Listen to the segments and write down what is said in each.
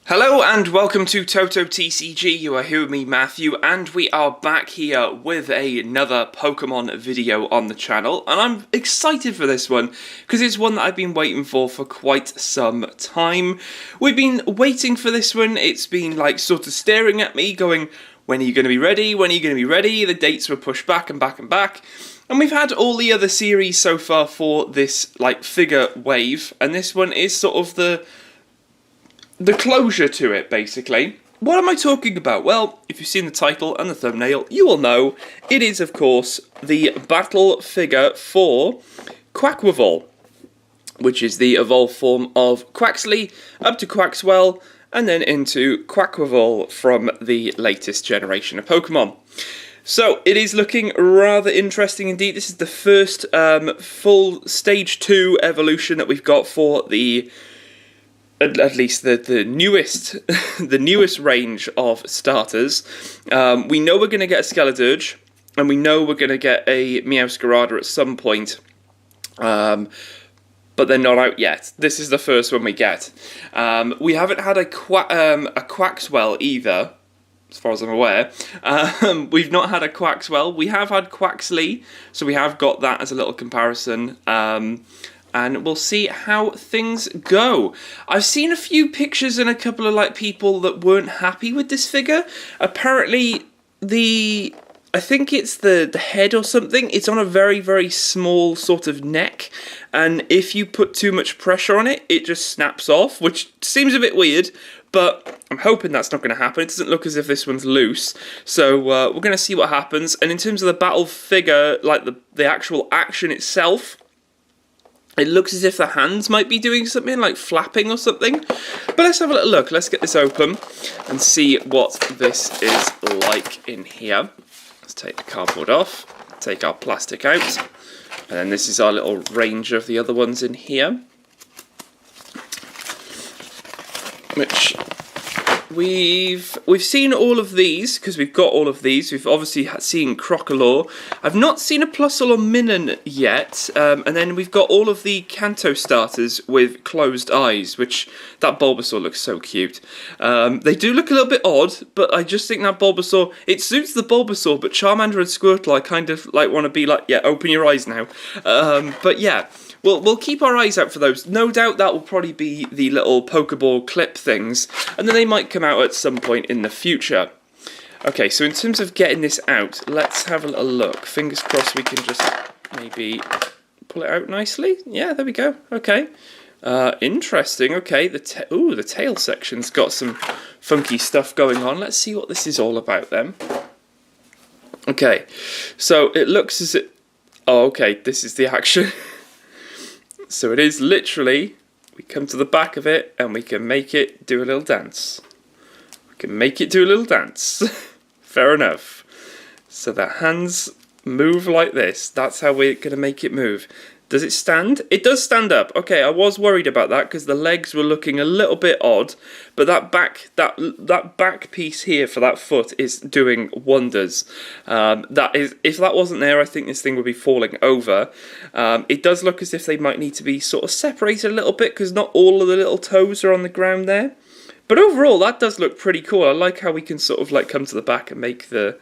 Hello and welcome to Toto TCG. You are here with me, Matthew, and we are back here with another Pokemon video on the channel. And I'm excited for this one because it's one that I've been waiting for quite some time. We've been waiting for this one. It's been like sort of staring at me going, when are you going to be ready? When are you going to be ready? The dates were pushed back and back and back. And we've had all the other series so far for this like figure wave, and this one is sort of the closure to it, basically. What am I talking about? Well, if you've seen the title and the thumbnail, you will know it is, of course, the battle figure for Quaquaval, which is the evolved form of Quaxly up to Quaxwell, and then into Quaquaval from the latest generation of Pokemon. So, it is looking rather interesting indeed. This is the first full Stage 2 evolution that we've got for the at least the newest the newest range of starters. We know we're going to get a Skeledirge, and we know we're going to get a Meowscarada at some point, but they're not out yet. This is the first one we get. We haven't had a Quaxwell either, as far as I'm aware. We've not had a Quaxwell. We have had Quaxly, so we have got that as a little comparison. And we'll see how things go. I've seen a few pictures and a couple of like people that weren't happy with this figure. Apparently, I think it's the head or something. It's on a very, very small sort of neck. And if you put too much pressure on it, it just snaps off, which seems a bit weird. But I'm hoping that's not going to happen. It doesn't look as if this one's loose. So we're going to see what happens. And in terms of the battle figure, like the actual action itself, it looks as if the hands might be doing something, like flapping or something. But let's have a little look. Let's get this open and see what this is like in here. Let's take the cardboard off, take our plastic out. And then this is our little range of the other ones in here, which we've seen all of these, because we've got all of these. We've obviously seen Crocalor. I've not seen a Plusle or Minun yet, and then we've got all of the Kanto starters with closed eyes, which that Bulbasaur looks so cute. They do look a little bit odd, but I just think that Bulbasaur, it suits the Bulbasaur, but Charmander and Squirtle, I kind of like want to be like, yeah, open your eyes now. But yeah, we'll keep our eyes out for those. No doubt that will probably be the little Pokeball clip things, and then they might come out at some point in the future. Okay, so in terms of getting this out, let's have a little look. Fingers crossed we can just maybe pull it out nicely. Yeah, there we go. Okay. Interesting. Okay, the tail section's got some funky stuff going on. Let's see what this is all about then. Okay, so it looks as if... Oh, okay, this is the action. So it is literally, we come to the back of it and we can make it do a little dance. We can make it do a little dance. Fair enough. So the hands move like this. That's how we're going to make it move. Does it stand? It does stand up. Okay, I was worried about that because the legs were looking a little bit odd, but that back piece here for that foot is doing wonders. That is, if that wasn't there, I think this thing would be falling over. It does look as if they might need to be sort of separated a little bit because not all of the little toes are on the ground there. But overall, that does look pretty cool. I like how we can sort of like come to the back and make the.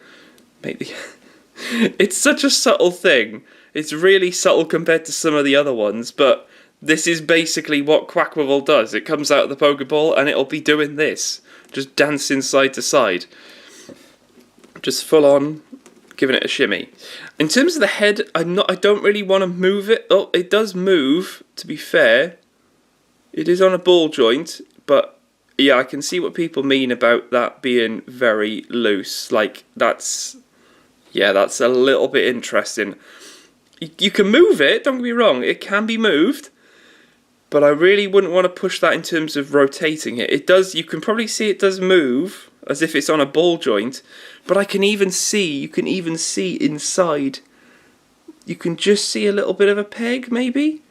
It's such a subtle thing. It's really subtle compared to some of the other ones, but this is basically what Quaquaval does. It comes out of the Pokeball and it'll be doing this. Just dancing side to side. Just full on giving it a shimmy. In terms of the head, I don't really want to move it. Oh, it does move, to be fair. It is on a ball joint, but yeah, I can see what people mean about that being very loose. Like, that's a little bit interesting. You can move it, don't get me wrong, it can be moved, but I really wouldn't want to push that in terms of rotating it. It does, you can probably see it does move, as if it's on a ball joint, but you can even see inside. You can just see a little bit of a peg, maybe?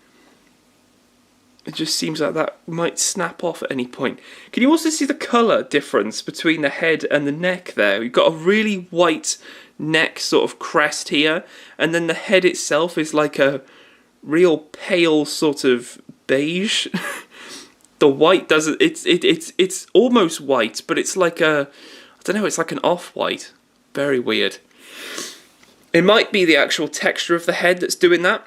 It just seems like that might snap off at any point. Can you also see the colour difference between the head and the neck there? You've got a really white neck sort of crest here, and then the head itself is like a real pale sort of beige. the white doesn't, it's almost white, but it's like a, I don't know, it's like an off-white. Very weird. It might be the actual texture of the head that's doing that,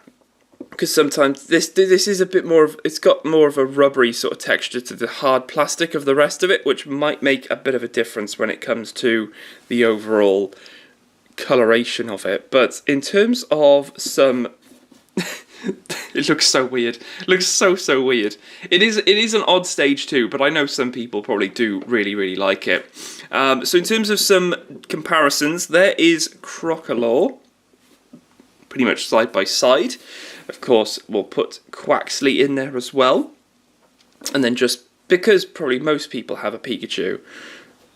because sometimes this is a bit more of, it's got more of a rubbery sort of texture to the hard plastic of the rest of it, which might make a bit of a difference when it comes to the overall coloration of it. But in terms of some it looks so weird. It looks so weird. It is an odd stage too, but I know some people probably do really like it. So in terms of some comparisons, there is Quaquaval, pretty much side by side. Of course, we'll put Quaxley in there as well. And then just because probably most people have a Pikachu,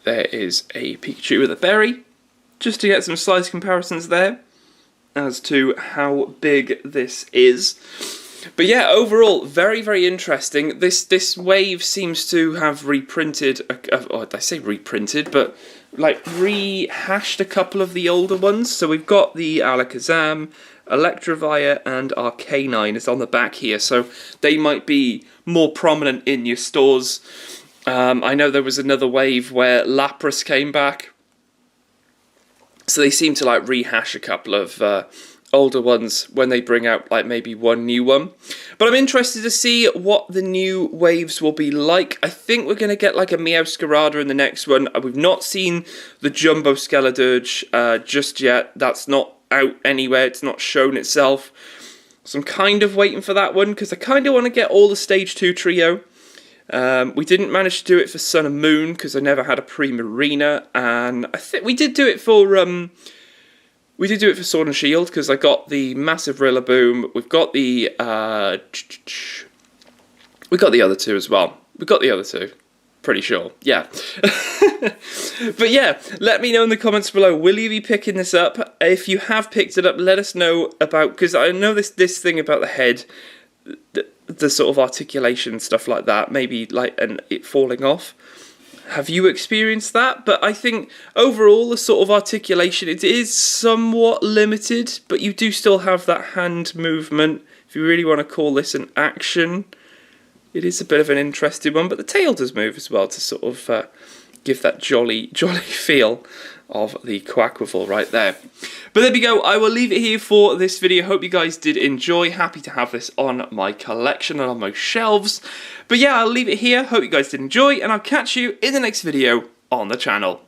there is a Pikachu with a berry, just to get some size comparisons there as to how big this is. But yeah, overall, very interesting. This wave seems to have reprinted, did I say reprinted, but like rehashed a couple of the older ones. So we've got the Alakazam, Electivire, and Arcanine is on the back here, so they might be more prominent in your stores. I know there was another wave where Lapras came back, so they seem to like rehash a couple of older ones when they bring out like maybe one new one. But I'm interested to see what the new waves will be like. I think we're going to get like a Meowscarada in the next one. We've not seen the Jumbo Skeledirge just yet. That's not out anywhere. It's not shown itself. So I'm kind of waiting for that one because I kind of want to get all the Stage 2 trio. We didn't manage to do it for Sun and Moon because I never had a Primarina, and I think we did do it for Sword and Shield because I got the massive Rillaboom. We've got the other two as well. We got the other two, pretty sure. Yeah. But yeah, let me know in the comments below. Will you be picking this up? If you have picked it up, let us know about, because I know this thing about the head. The sort of articulation and stuff like that, maybe like it falling off. Have you experienced that? But I think overall the sort of articulation, it is somewhat limited, but you do still have that hand movement. If you really want to call this an action, it is a bit of an interesting one, but the tail does move as well to sort of give that jolly feel of the Quaquavel right there. But there we go, I will leave it here for this video. Hope you guys did enjoy. Happy to have this on my collection and on my shelves. But yeah, I'll leave it here. Hope you guys did enjoy, and I'll catch you in the next video on the channel.